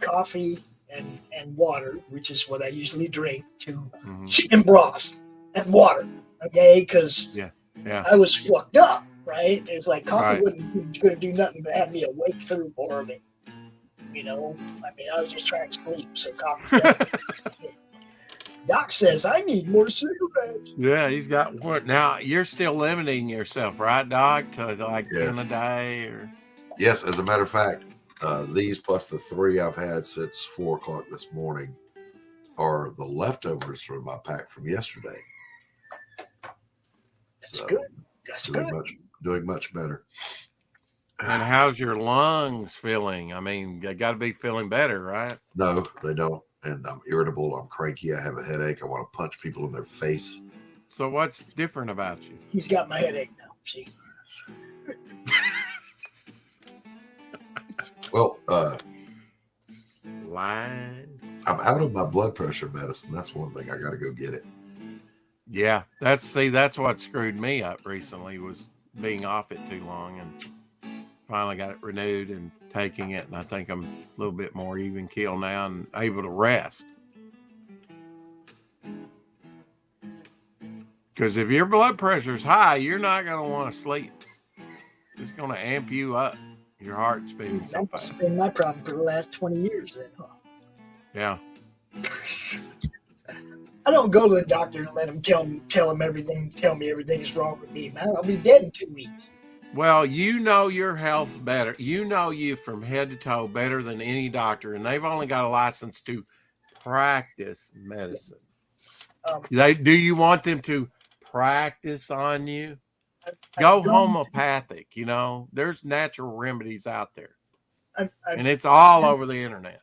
coffee and water, which is what I usually drink, to chicken broth and water. Okay, because I was fucked up. Right? It's like coffee wasn't going to do nothing but have me awake through more of it. You know, I mean, I was just trying to sleep, so coffee. Doc says I need more cigarettes. Yeah, he's got one. Now, you're still limiting yourself, right, Doc, to like 10 a day? Or Yes, as a matter of fact, these plus the 3 I've had since 4 o'clock this morning are the leftovers from my pack from yesterday. That's good. That's good. Doing much better. And how's your lungs feeling? I mean, they got to be feeling better, right? No, they don't. And I'm irritable. I'm cranky. I have a headache. I want to punch people in their face. So what's different about you? He's got my headache now. See? Well, Line. I'm out of my blood pressure medicine. That's one thing. I got to go get it. Yeah, that's what screwed me up recently was being off it too long, and finally got it renewed and taking it, and I think I'm a little bit more even keel now and able to rest. Because if your blood pressure is high, you're not going to want to sleep. It's going to amp you up. Your heart's beating so fast. That's been my problem for the last 20 years then, huh? Yeah. I don't go to the doctor and let him tell me everything is wrong with me, man. I'll be dead in 2 weeks. Well, you know your health better. You know you from head to toe better than any doctor, and they've only got a license to practice medicine. Do you want them to practice on you? Go homeopathic. You know, there's natural remedies out there, and it's all over the internet.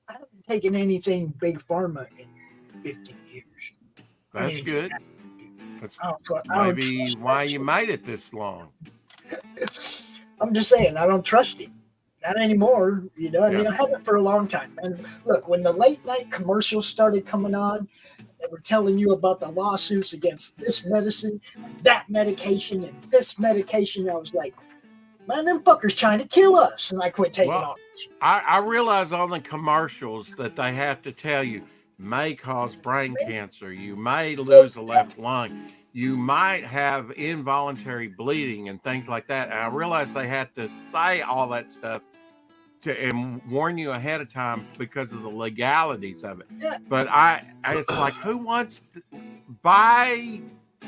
I haven't taken anything big pharma in 15 years. That's good. That's I don't maybe trust why that you shit. made it this long. I'm just saying, I don't trust him. Not anymore. You know, I mean, Yeah. I haven't for a long time. And look, when the late night commercials started coming on, they were telling you about the lawsuits against this medicine, and that medication, and this medication. I was like, man, them fuckers trying to kill us. And I quit taking Well, off. I realize on the commercials that they have to tell you may cause brain cancer. You may lose a left lung. You might have involuntary bleeding and things like that. And I realize they have to say all that stuff and warn you ahead of time because of the legalities of it. Yeah. But it's like, who wants to buy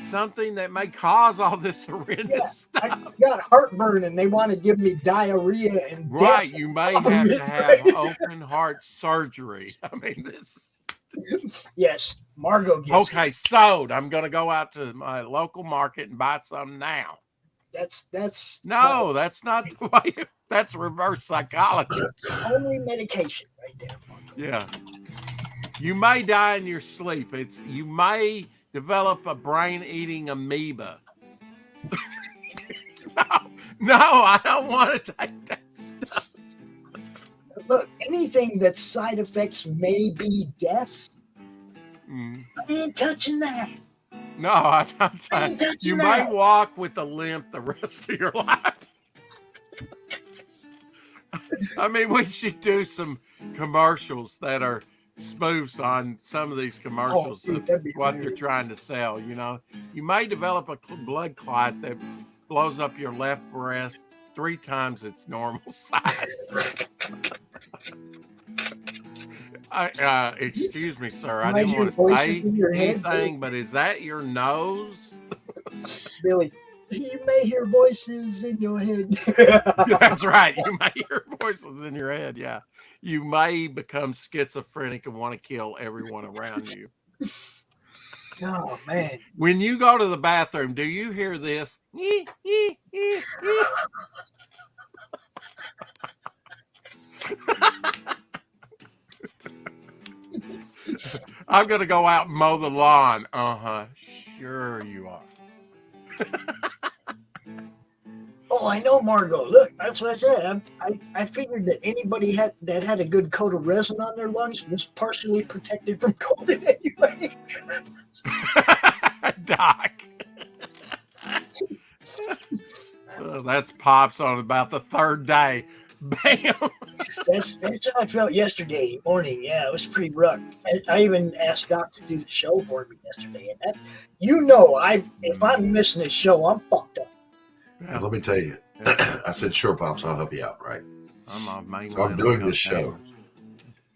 something that may cause all this horrendous stuff? I got heartburn and they want to give me diarrhea and Right, death. you may have to have open heart surgery. I mean, this. Yes, Margot gets it. Okay, sold. I'm going to go out to my local market and buy some now. That's No, that's not the way. That's reverse psychology. only medication right there. Margot. Yeah. You may die in your sleep. You may develop a brain-eating amoeba. No, I don't want to take that stuff. Look, anything that side effects may be death, Mm. I ain't touching that. No, I'm not I ain't saying. touching You that. may walk with a limp the rest of your life. I mean, we should do some commercials that are spoofs on some of these commercials dude, of that'd be what they're hilarious. trying to sell. You know, you may develop a blood clot that blows up your left breast 3 times its normal size. Excuse me, sir. I Might didn't hear want to voices say in your head, anything, but is that your nose? Billy, you may hear voices in your head. That's right. You may hear voices in your head. Yeah. You may become schizophrenic and want to kill everyone around you. Oh man. When you go to the bathroom, do you hear this? I'm going to go out and mow the lawn. Uh-huh. Sure you are. Oh, I know, Margot. Look, that's what I said. I figured that anybody that had a good coat of resin on their lungs was partially protected from COVID anyway. Doc. That's Pops on about the 3rd day. Bam. That's how I felt yesterday morning. Yeah, it was pretty rough. I even asked Doc to do the show for me yesterday. And if I'm missing a show, I'm fucked up. And let me tell you, I said, sure, Pops, I'll help you out, right? So I'm doing this show,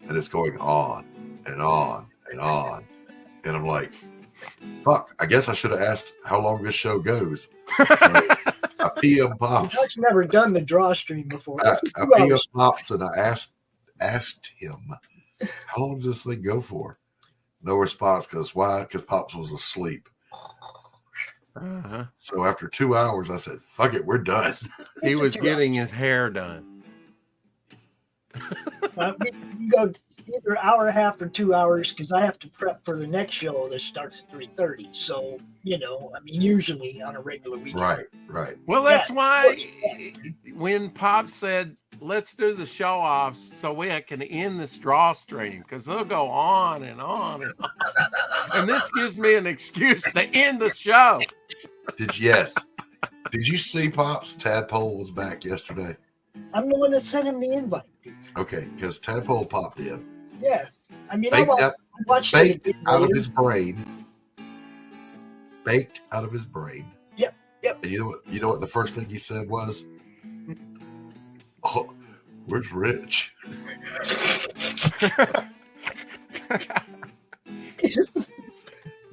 and it's going on and on and on. And I'm like, fuck, I guess I should have asked how long this show goes. So I PM Pops. Doc's never done the drawstring before. I It's 2 PM hours. Pops, and I asked him, how long does this thing go for? No response, because why? Because Pops was asleep. Uh-huh. So after 2 hours, I said, fuck it, we're done. He was getting his hair done. We can go either an hour and a half or 2 hours because I have to prep for the next show that starts at 3:30. So, I mean, usually on a regular weekend. Right. Well, that's why when Pop said, let's do the show offs so we can end this drawstream, because they'll go on and on and on. And this gives me an excuse to end the show. Did you see Pops? Tadpole was back yesterday. I'm the one that sent him the invite. Okay, because Tadpole popped in. Yeah. I mean, Baked I watched baked it out of later. his brain. Baked out of his brain. Yep. And you know what the first thing he said was? Oh, where's Rich?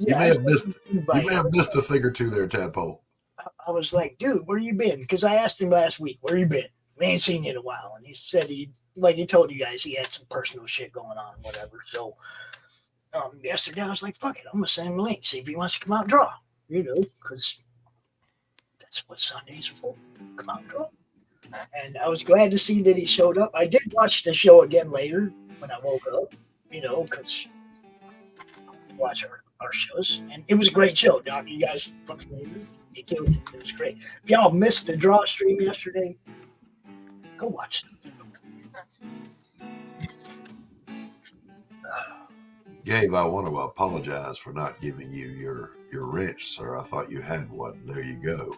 You may have missed. You may have missed a thing or two there, Tadpole. I was like, dude, where you been? Because I asked him last week, where you been? We ain't seen you in a while. And he said he told you guys he had some personal shit going on, whatever. So yesterday I was like, fuck it, I'm gonna send him a link, see if he wants to come out and draw. Because that's what Sundays are for. Come out and draw. And I was glad to see that he showed up. I did watch the show again later when I woke up, because I watch our shows. And it was a great show, Doc. You guys fucking you killed it. It was great. If y'all missed the draw stream yesterday, go watch them. Gabe, I want to apologize for not giving you your wrench, sir. I thought you had one. There you go.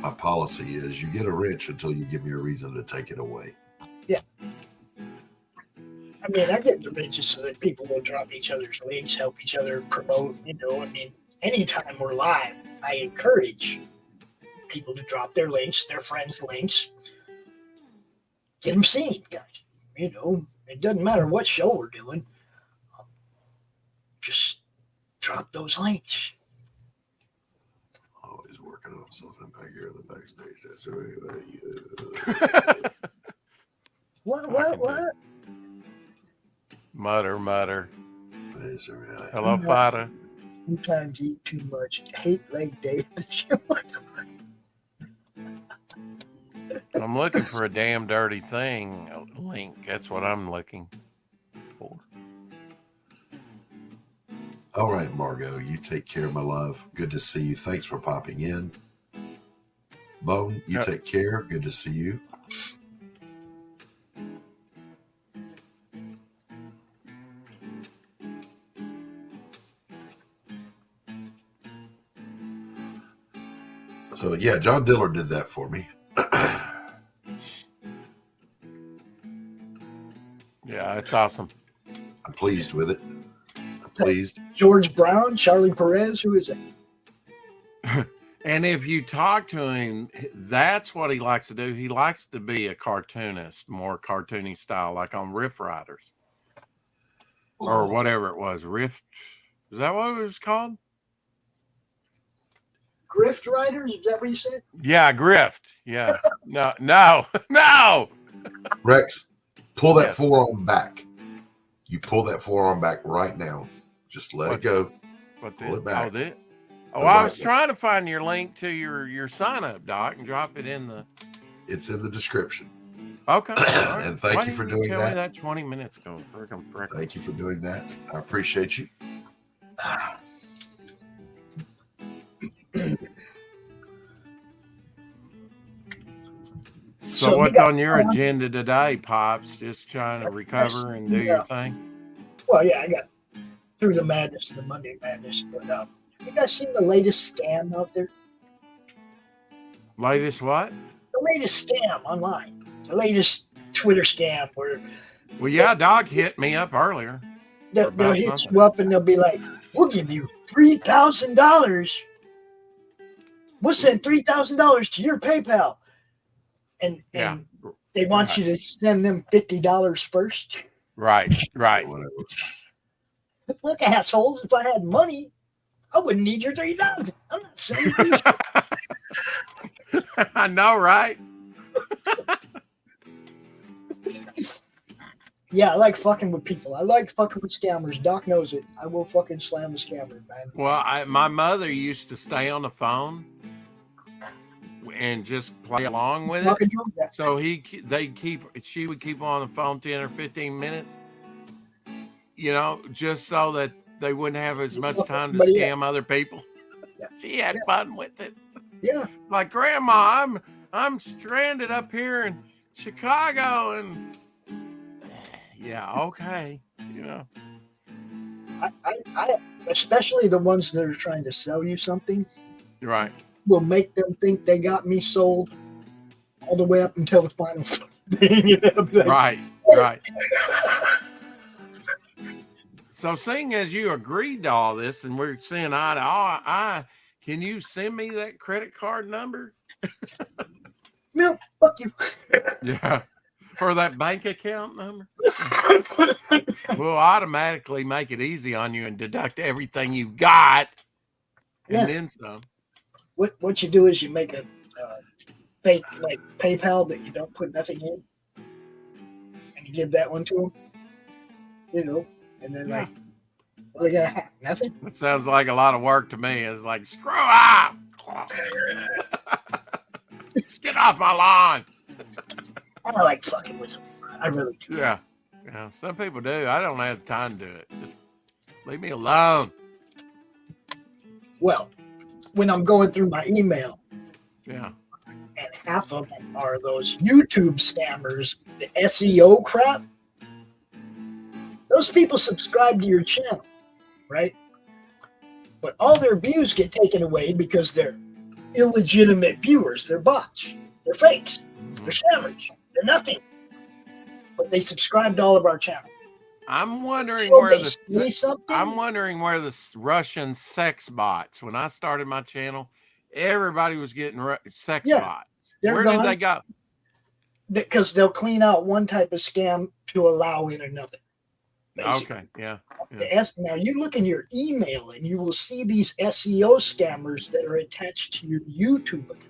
My policy is you get a wrench until you give me a reason to take it away. Yeah. I mean, I get the wrenches so that people will drop each other's links, help each other promote, anytime we're live, I encourage people to drop their links, their friends' links. Get them seen, guys. It doesn't matter what show we're doing. Just drop those links. Always working on something back here in the backstage. That's What? Mutter. That's right. Hello, Fada. Sometimes you eat too much. Hate like Dave the show. I'm looking for a damn dirty thing link. That's what I'm looking for. All right, Margot, you take care, my love. Good to see you. Thanks for popping in. Bone, you take care. Good to see you. So, yeah, John Diller did that for me. Yeah, it's awesome. I'm pleased with it. I'm pleased. George Brown, Charlie Perez, who is it? And if you talk to him, that's what he likes to do. He likes to be a cartoonist, more cartoony style, like on Riff Riders or whatever it was. Rift, is that what it was called? Grift Riders? Is that what you said? Yeah, Grift. Yeah. No. Rex, pull that forearm back. You pull that forearm back right now. Just let it go. Pull it back. I was trying to find your link to your sign up, Doc, and drop it in the. It's in the description. Okay. Right. And thank you for doing tell that. Me that 20 minutes ago. Thank you for doing that. I appreciate you. So what's on your agenda today, Pops? Just trying to recover and do your thing? Well, yeah, I got through the madness of the Monday madness. But you guys seen the latest scam out there? Latest what? The latest scam online. The latest Twitter scam where... Well, yeah, Doc hit me up earlier. They'll hit you up and they'll be like, we'll give you $3,000. We'll send $3,000 to your PayPal. And they want you to send them $50 first. Right. Look, assholes, if I had money, I wouldn't need your $3,000. I'm not sending you. I know, right? Yeah, I like fucking with people. I like fucking with scammers. Doc knows it. I will fucking slam a scammer, man. Well, my mother used to stay on the phone and just play along with it. So she would keep on the phone 10 or 15 minutes, just so that they wouldn't have as much time to scam other people. Yeah. She had fun with it. Yeah. Like, Grandma, I'm stranded up here in Chicago and yeah, okay. I especially the ones that are trying to sell you something. Right. Will make them think they got me sold all the way up until the final thing. Right. So seeing as you agreed to all this and we're seeing eye to eye, can you send me that credit card number? No, fuck fuck you. Yeah. For that bank account number. We'll automatically make it easy on you and deduct everything you've got and then some. What you do is you make a fake like PayPal that you don't put nothing in, and you give that one to them, you know, and then like, what are they gonna have? Nothing. That sounds like a lot of work to me. It's like, screw up. Get off my lawn. I like fucking with them. I really do. Yeah. Yeah. Some people do. I don't have time to do it. Just leave me alone. Well, when I'm going through my email, Yeah. and half of them are those YouTube scammers, the SEO crap. Those people subscribe to your channel, right? But all their views get taken away because they're illegitimate viewers. They're bots. They're fakes. They're scammers. They're nothing. But they subscribe to all of our channels. I'm wondering So where they the see something. I'm wondering where the Russian sex bots. When I started my channel, everybody was getting sex bots. They're Where gone. did they go? Because they'll clean out one type of scam to allow in another. Basically. Okay, yeah. Now you look in your email and you will see these SEO scammers that are attached to your YouTube account.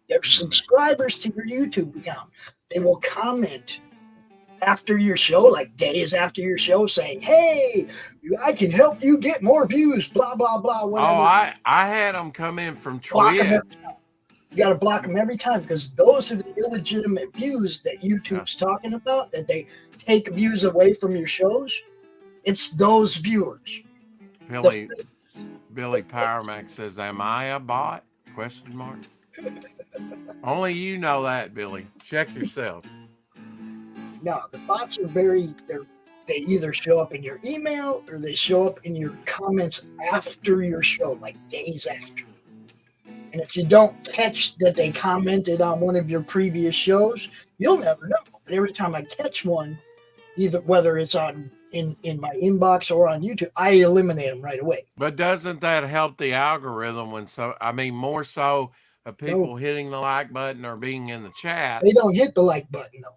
They're subscribers to your YouTube account. They will comment after your show, like days after your show, saying, "Hey, I can help you get more views." Blah blah blah. Whatever. Oh, I had them come in from Block 'em Twitch. every time. You got to block them every time because those are the illegitimate views that YouTube's talking about. That they take views away from your shows. It's those viewers. Billy Powermax says, "Am I a bot?" Question mark. Only you know that, Billy. Check yourself. No, the bots are they either show up in your email or they show up in your comments after your show, like days after. And if you don't catch that they commented on one of your previous shows, you'll never know. But every time I catch one, either whether it's on in my inbox or on YouTube, I eliminate them right away. But doesn't that help the algorithm when more so of people hitting the like button or being in the chat? They don't hit the like button though.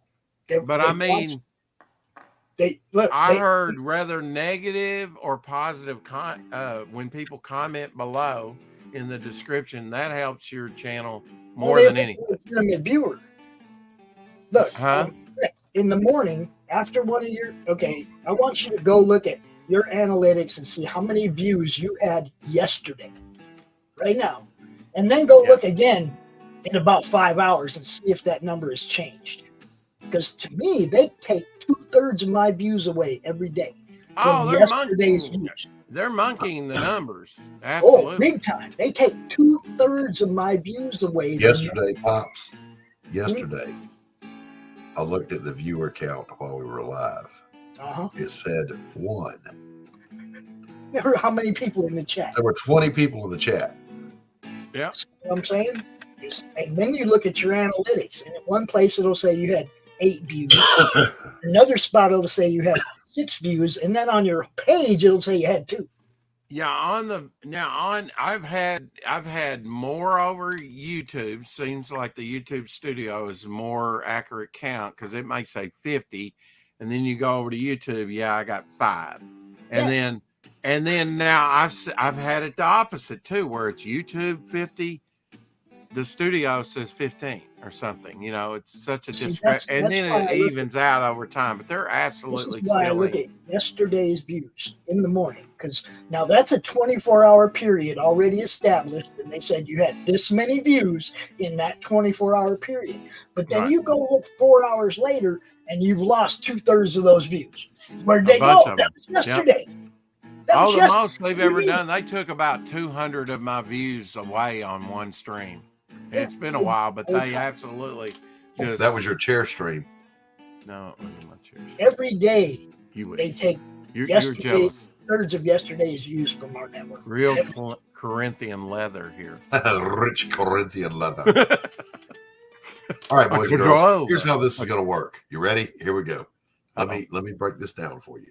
I heard rather negative or positive when people comment below in the description. That helps your channel more than anything. I'm a viewer. Look, in the morning after one of your I want you to go look at your analytics and see how many views you had yesterday, right now, and then go look again in about 5 hours and see if that number has changed. Because to me, they take 2/3 of my views away every day. Oh, they're monkeying the numbers. Absolutely. Oh, big time. They take 2/3 of my views away. Yesterday, Pops. Yesterday, I looked at the viewer count while we were live. It said 1. There were how many people in the chat? There were 20 people in the chat. Yeah. See what I'm saying? And then you look at your analytics, and at one place it'll say you had 8 views. Another spot it'll say you had 6 views, and then on your page it'll say you had 2. Yeah, I've had more over YouTube. Seems like the YouTube studio is a more accurate count because it may say 50, and then you go over to YouTube. Yeah, I got 5, and then now I've had it the opposite too, where it's YouTube 50, the studio says 15 or something. You know, it's such a discrepancy, and then it evens out over time. But they're absolutely This is why silly. I look at yesterday's views in the morning, because now that's a 24-hour period already established, and they said you had this many views in that 24-hour period. But then you go look 4 hours later, and you've lost 2/3 of those views. Where'd they go? That was yesterday. That was most they've ever done. They took about 200 of my views away on one stream. It's been a while, but they absolutely just... That was your chair stream. No, it wasn't my chair stream. Every day they take you're jealous. 2/3 of yesterday's views from our network. Real Corinthian leather here. Rich Corinthian leather. All right, boys and girls. Here's how this is going to work. You ready? Here we go. Let me break this down for you.